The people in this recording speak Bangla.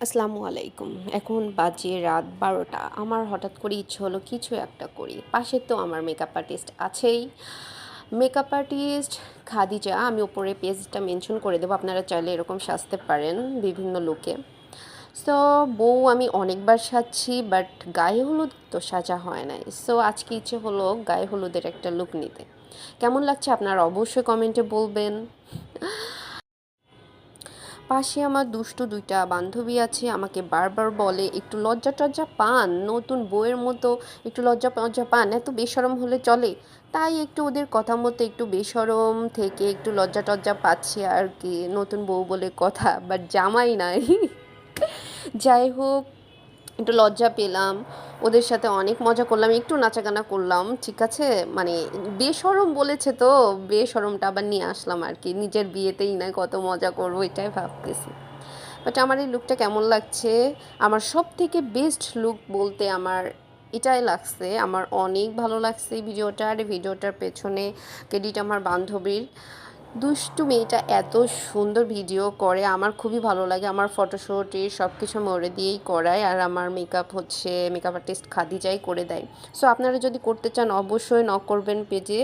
আসসালামু আলাইকুম। এখন বাজে রাত ১২টা। আমার হঠাৎ করে ইচ্ছে হলো কিছু একটা করি। পাশে তো আমার মেকআপ আর্টিস্ট আছেই। মেকআপ আর্টিস্ট খাদিজা, আমি উপরে পেজটা মেনশন করে দেবো। আপনারা চাইলে এরকম সাজতে পারেন বিভিন্ন লুকে। সো বউ আমি অনেকবার সাজছি, বাট গায়ে হলুদ তো সাজা হয় নাই। সো আজকে ইচ্ছে হলো গায়ে হলুদের একটা লুক নিতে। কেমন লাগছে আপনারা অবশ্যই কমেন্টে বলবেন। পাশে আমার দুষ্টু দুইটা বান্ধবী আছে, আমাকে বারবার বলে একটু লজ্জা টজ্জা পান, নতুন বউয়ের মতো একটু লজ্জা টজ্জা পান, এত বেশরম হলে চলে? তাই একটু ওদের কথা মতো একটু বেশরম থেকে একটু লজ্জা টজ্জা পাচ্ছি আর কি, নতুন বউ বলে কথা, বাট জামাই নাই। যাই হোক, একটু লজ্জা পেলাম, ওদের সাথে অনেক মজা করলাম, একটু নাচাগানা করলাম, ঠিক আছে। মানে বেশরম বলেছে তো, বেশরমটা আবার নিয়ে আসলাম আর কি, নিজের বিয়েতেই না কত মজা করবো এটাই ভাবতেছি। বাট আমার এই লুকটা কেমন লাগছে? আমার সব থেকে বেস্ট লুক বলতে আমার এটাই লাগছে, আমার অনেক ভালো লাগছে এই ভিডিওটার পেছনে ক্রেডিট আমার বান্ধবীর। দুষ্টু মেয়েটা এত সুন্দর ভিডিও করে, আমার খুবই ভালো লাগে। আমার ফটোশ্যুট সব কিছু মোরে দিয়েই করায়, আর আমার মেকআপ হচ্ছে মেকআপ আর্টিস্ট খাদিজাই করে দেয়। সো আপনারা যদি করতে চান অবশ্যই নক করবেন পেজে।